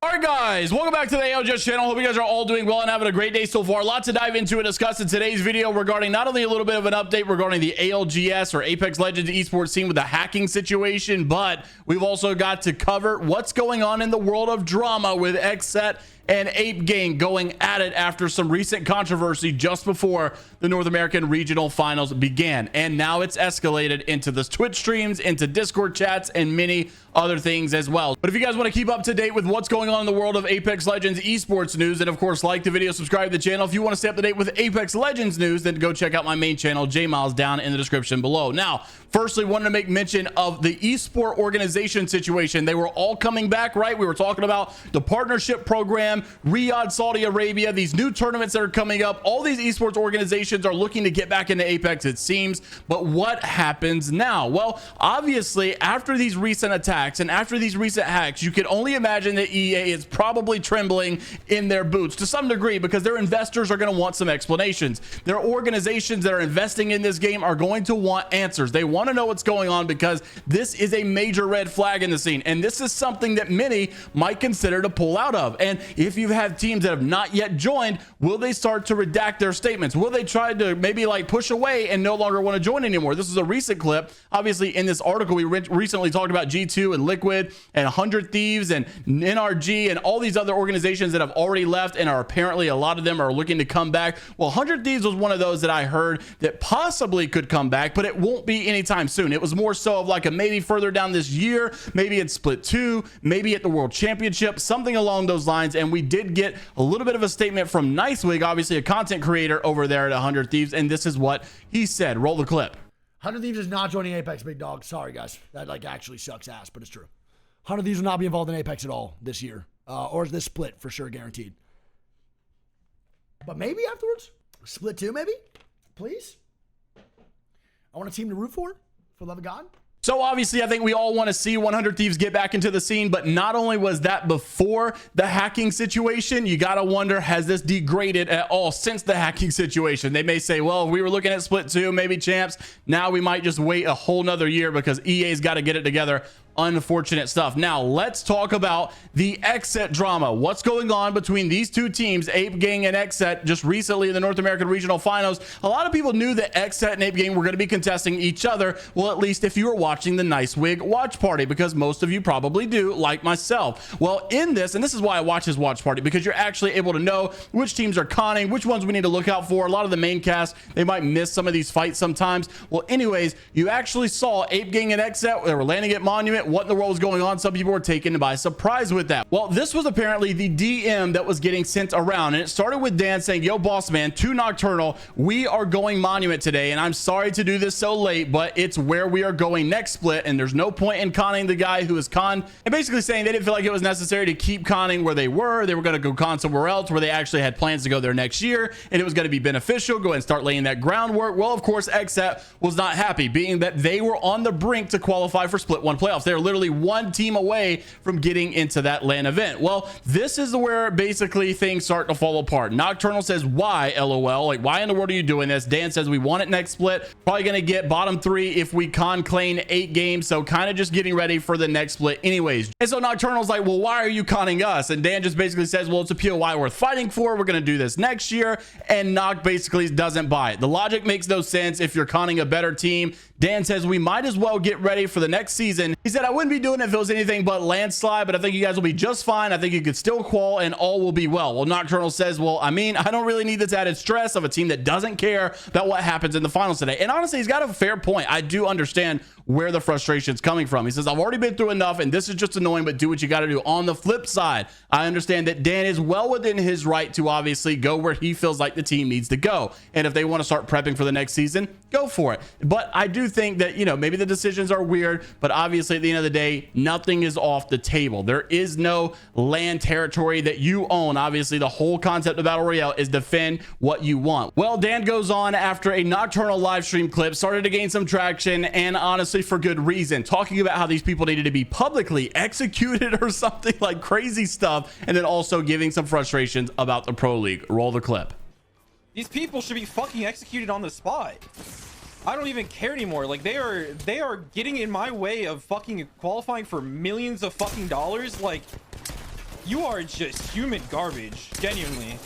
All right, guys, welcome back to the ALGS channel. Hope you guys are all doing well and having a great day so far. A lot to dive into and discuss in today's video regarding not only a little bit of an update regarding the ALGS or Apex Legends esports scene with the hacking situation, but we've also got to cover what's going on in the world of drama with XSET and Ape Gang going at it after some recent controversy just before the North American regional finals began. And now it's escalated into the Twitch streams, into Discord chats, and many other things as well. But if you guys want to keep up to date with what's going on in the world of Apex Legends esports news, and of course like the video, subscribe to the channel. If you want to stay up to date with Apex Legends news, then go check out my main channel, jmeyelsbiz, down in the description below. Now, firstly, wanted to make mention of the esport organization situation. They were all coming back, right? We were talking about the partnership program, Riyadh, Saudi Arabia, these new tournaments that are coming up. All these esports organizations are looking to get back into Apex, it seems. But what happens now? Well, obviously, after these recent attacks and after these recent hacks, you can only imagine that EA is probably trembling in their boots to some degree, because their investors are going to want some explanations. Their organizations that are investing in this game are going to want answers. They want to know what's going on, because this is a major red flag in the scene, and this is something that many might consider to pull out of. And if you have teams that have not yet joined, will they start to redact their statements? Will they try to maybe like push away and no longer want to join anymore? This is a recent clip. Obviously, in this article, we recently talked about G2 and Liquid and 100 Thieves and NRG and all these other organizations that have already left and are apparently, a lot of them are looking to come back. Well, 100 Thieves was one of those that I heard that possibly could come back, but it won't be anytime soon. It was more so of like a maybe further down this year, maybe at Split 2, maybe at the World Championship, something along those lines. And we did get a little bit of a statement from Nicewig, obviously a content creator over there at 100 Thieves, and this is what he said. Roll the clip. 100 Thieves is not joining Apex, big dog. Sorry, guys. That like actually sucks ass, but it's true. 100 Thieves will not be involved in Apex at all this year, or this split for sure, guaranteed. But maybe afterwards, Split 2, maybe, please. I want a team to root for the love of God. So obviously, I think we all want to see 100 Thieves get back into the scene, but not only was that before the hacking situation, you got to wonder, has this degraded at all since the hacking situation? They may say, well, we were looking at Split 2, maybe champs. Now we might just wait a whole nother year because EA's got to get it together. Unfortunate stuff. Now let's talk about the XSET drama. What's going on between these two teams, Ape Gang and XSET, just recently in the North American Regional Finals? A lot of people knew that XSET and Ape Gang were going to be contesting each other. Well, at least if you were watching the Nicewig watch party, because most of you probably do, like myself. Well, in this, and this is why I watch his watch party, because you're actually able to know which teams are conning, which ones we need to look out for. A lot of the main cast, they might miss some of these fights sometimes. Well, anyways, you actually saw Ape Gang and XSET, they were landing at Monument. What in the world was going on? Some people were taken by surprise with that. Well, this was apparently the DM that was getting sent around, and it started with Dan saying, yo, boss man, to Nocturnal, we are going Monument today, and I'm sorry to do this so late, but it's where we are going next split, and there's no point in conning the guy who is conned, and basically saying they didn't feel like it was necessary to keep conning where they were. They were going to go con somewhere else where they actually had plans to go there next year, and it was going to be beneficial. Go ahead and start laying that groundwork. Well, of course, XSET was not happy, being that they were on the brink to qualify for Split 1 playoffs. They're literally one team away from getting into that LAN event. Well, this is where basically things start to fall apart. Nocturnal says, why, LOL? Like, why in the world are you doing this? Dan says, we want it next split. Probably going to get bottom 3 if we claim 8 games. So kind of just getting ready for the next split anyways. And so Nocturnal's like, well, why are you conning us? And Dan just basically says, well, it's a POI worth fighting for. We're going to do this next year. And Noc basically doesn't buy it. The logic makes no sense if you're conning a better team. Dan says, we might as well get ready for the next season. He said, I wouldn't be doing it if it was anything but landslide, but I think you guys will be just fine. I think you could still qual and all will be well. Well, Nocturnal says, well, I mean, I don't really need this added stress of a team that doesn't care about what happens in the finals today. And honestly, he's got a fair point. I do understand where the frustration is coming from. He says, I've already been through enough and this is just annoying, but do what you got to do. On the flip side, I understand that Dan is well within his right to obviously go where he feels like the team needs to go. And if they want to start prepping for the next season, go for it. But I do think that, you know, maybe the decisions are weird, but obviously at the end of the day, nothing is off the table. There is no land territory that you own. Obviously, the whole concept of Battle Royale is defend what you want. Well, Dan goes on after a Nocturnal live stream clip started to gain some traction, and honestly for good reason, talking about how these people needed to be publicly executed or something, like crazy stuff, and then also giving some frustrations about the Pro League. Roll the clip. These people should be fucking executed on the spot. I don't even care anymore. Like, they are getting in my way of fucking qualifying for millions of fucking dollars. Like, You are just human garbage, genuinely.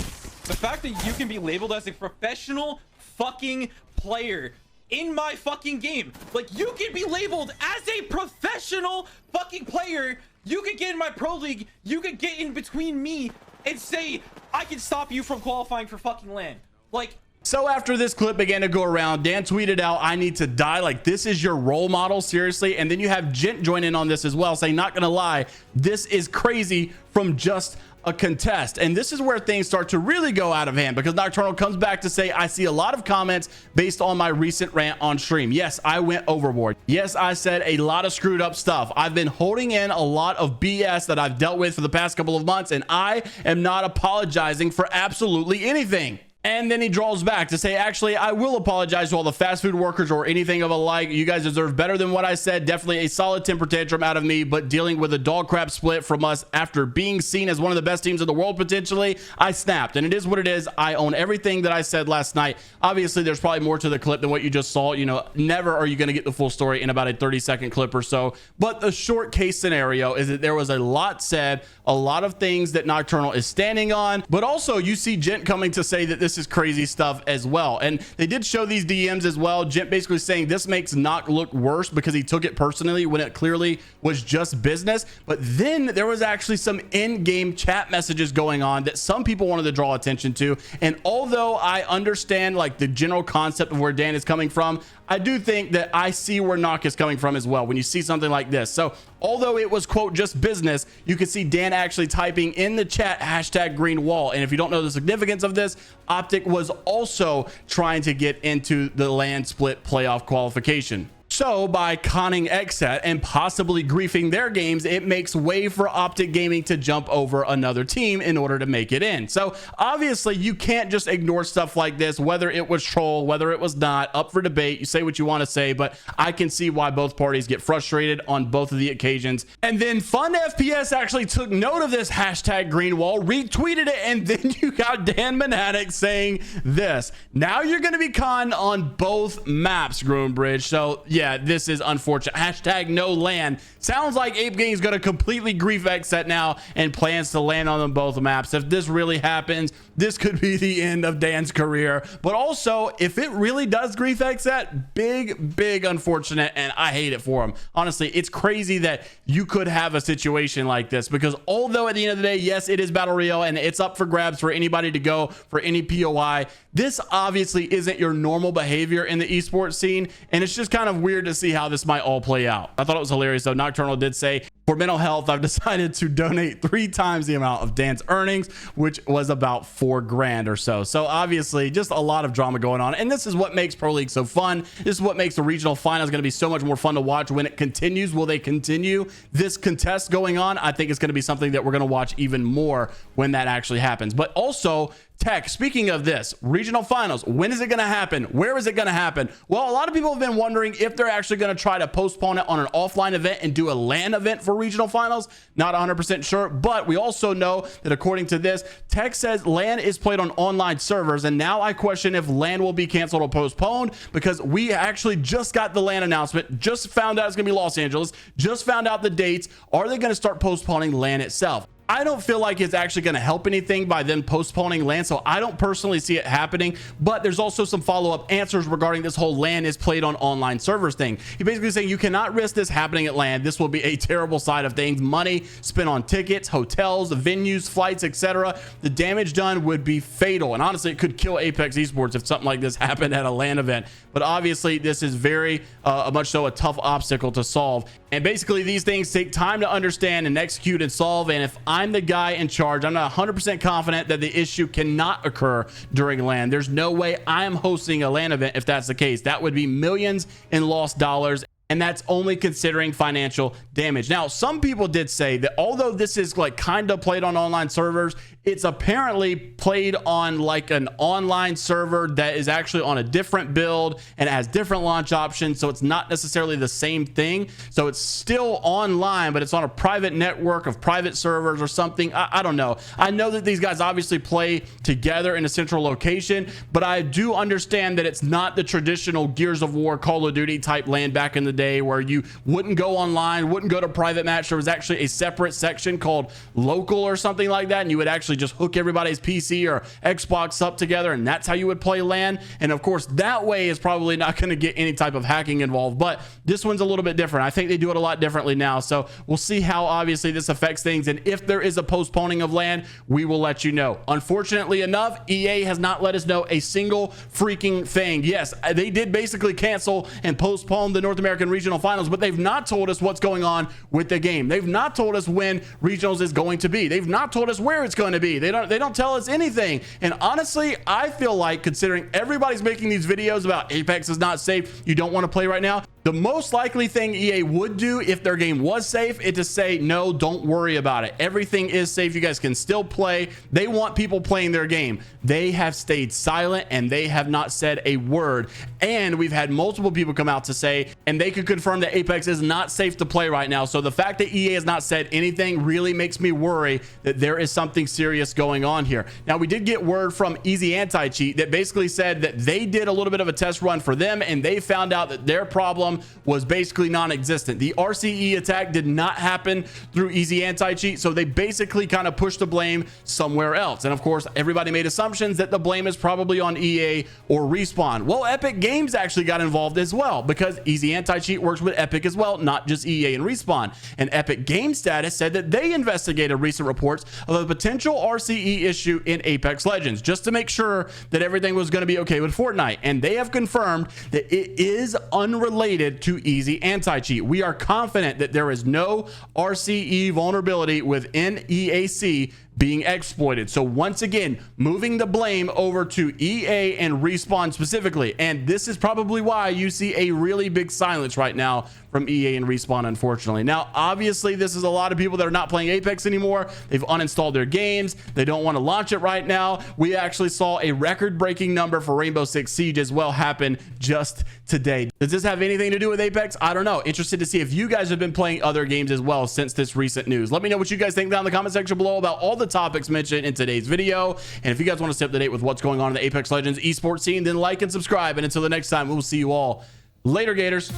The fact that you can be labeled as a professional fucking player in my fucking game, like you can be labeled as a professional fucking player. You could get in my pro league, you could get in between me and say I can stop you from qualifying for fucking LAN. Like, so after this clip began to go around, Dan tweeted out, "I need to die. Like, this is your role model, seriously." And then you have Gent join in on this as well, saying, "Not gonna lie, this is crazy from just a contest." And this is where things start to really go out of hand, because Nocturnal comes back to say, "I see a lot of comments based on my recent rant on stream. Yes, I went overboard. Yes, I said a lot of screwed up stuff. I've been holding in a lot of BS that I've dealt with for the past couple of months, and I am not apologizing for absolutely anything." And then he draws back to say, "Actually, I will apologize to all the fast food workers or anything of a like. You guys deserve better than what I said. Definitely a solid temper tantrum out of me, but dealing with a dog crap split from us after being seen as one of the best teams in the world potentially, I snapped. And it is what it is. I own everything that I said last night." Obviously, there's probably more to the clip than what you just saw. You know, never are you going to get the full story in about a 30-second clip or so. But the short case scenario is that there was a lot said, a lot of things that Nocturnal is standing on, but also you see Gent coming to say that this is crazy stuff as well. And they did show these DMs as well. Gent basically saying this makes Noc look worse because he took it personally when it clearly was just business. But then there was actually some in-game chat messages going on that some people wanted to draw attention to. And although I understand like the general concept of where Dan is coming from, I do think that I see where Noc is coming from as well when you see something like this. So although it was, quote, just business, you can see Dan actually typing in the chat hashtag green wall. And if you don't know the significance of this, Optic was also trying to get into the LAN split playoff qualification. So by conning XSET and possibly griefing their games, it makes way for Optic Gaming to jump over another team in order to make it in. So obviously you can't just ignore stuff like this, whether it was troll, whether it was not, up for debate. You say what you want to say, but I can see why both parties get frustrated on both of the occasions. And then Fun FPS actually took note of this hashtag green wall, retweeted it, and then you got Dan Manatic saying this: "Now you're going to be conned on both maps, Groombridge." So yeah, this is unfortunate. Hashtag no LAN. Sounds like Ape Gang is going to completely grief XSET now and plans to land on them both maps. If this really happens, this could be the end of Dan's career. But also, if it really does grief XSET, big unfortunate, and I hate it for him. Honestly, it's crazy that you could have a situation like this, because although at the end of the day, yes, it is Battle Royale and it's up for grabs for anybody to go for any POI, this obviously isn't your normal behavior in the esports scene, and it's just kind of weird to see how this might all play out. I thought it was hilarious though. Nocturnal did say, "For mental health, I've decided to donate 3 times the amount of Dan's earnings," which was about $4 grand or so. So obviously just a lot of drama going on. And this is what makes Pro League so fun. This is what makes the regional finals going to be so much more fun to watch when it continues. Will they continue this contest going on? I think it's going to be something that we're going to watch even more when that actually happens. But also, Tech, speaking of this, regional finals, when is it going to happen? Where is it going to happen? Well, a lot of people have been wondering if they're actually going to try to postpone it on an offline event and do a LAN event for regional finals. Not 100% sure, but we also know that according to this, Tech says LAN is played on online servers, and now I question if LAN will be canceled or postponed, because we actually just got the LAN announcement, just found out it's going to be Los Angeles, just found out the dates. Are they going to start postponing LAN itself? I don't feel like it's actually going to help anything by them postponing LAN, so I don't personally see it happening. But there's also some follow-up answers regarding this whole LAN is played on online servers thing. He basically saying you cannot risk this happening at LAN. This will be a terrible side of things. Money spent on tickets, hotels, venues, flights, etc. The damage done would be fatal, and honestly, it could kill Apex Esports if something like this happened at a LAN event. But obviously, this is very much so a tough obstacle to solve. And basically, these things take time to understand and execute and solve. And if I'm the guy in charge, I'm not 100% confident that the issue cannot occur during LAN. There's no way I'm hosting a LAN event if that's the case. That would be millions in lost dollars. And that's only considering financial damage. Now, some people did say that although this is like kind of played on online servers, it's apparently played on like an online server that is actually on a different build and has different launch options. So it's not necessarily the same thing. So it's still online, but it's on a private network of private servers or something. I don't know. I know that these guys obviously play together in a central location, but I do understand that it's not the traditional Gears of War, Call of Duty type LAN back in the day. day where you wouldn't go online, wouldn't go to private match. There was actually a separate section called local or something like that, and you would actually just hook everybody's PC or Xbox up together, and that's how you would play LAN. And of course, that way is probably not going to get any type of hacking involved, but this one's a little bit different. I think they do it a lot differently now, so we'll see how obviously this affects things, and if there is a postponing of LAN, we will let you know. Unfortunately enough, EA has not let us know a single freaking thing. Yes, they did basically cancel and postpone the North American Regional Finals, but they've not told us what's going on with the game. They've not told us when Regionals is going to be. They've not told us where it's going to be. They don't tell us anything. And honestly, I feel like, considering everybody's making these videos about Apex is not safe, you don't want to play right now, the most likely thing EA would do if their game was safe is to say, no, don't worry about it. Everything is safe. You guys can still play. They want people playing their game. They have stayed silent and they have not said a word. And we've had multiple people come out to say, and they could confirm that Apex is not safe to play right now. So the fact that EA has not said anything really makes me worry that there is something serious going on here. Now, we did get word from Easy Anti-Cheat that basically said that they did a little bit of a test run for them and they found out that their problem was basically non-existent. The RCE attack did not happen through Easy Anti-Cheat, so they basically kind of pushed the blame somewhere else. And of course, everybody made assumptions that the blame is probably on EA or Respawn. Well, Epic Games actually got involved as well, because Easy Anti-Cheat works with Epic as well, not just EA and Respawn. And Epic Game Status said that they investigated recent reports of a potential RCE issue in Apex Legends, just to make sure that everything was going to be okay with Fortnite. And they have confirmed that it is unrelated to Easy Anti-Cheat. We are confident that there is no RCE vulnerability within EAC being exploited. So once again, moving the blame over to EA and Respawn specifically. And this is probably why you see a really big silence right now from EA and Respawn, unfortunately. Now, obviously, this is a lot of people that are not playing Apex anymore. They've uninstalled their games. They don't want to launch it right now. We actually saw a record-breaking number for Rainbow Six Siege as well happen just today. Does this have anything to do with Apex? I don't know. Interested to see if you guys have been playing other games as well since this recent news. Let me know what you guys think down in the comment section below about all the topics mentioned in today's video. And if you guys want to stay up to date with what's going on in the Apex Legends esports scene, then like and subscribe. And until the next time, we'll see you all later, Gators.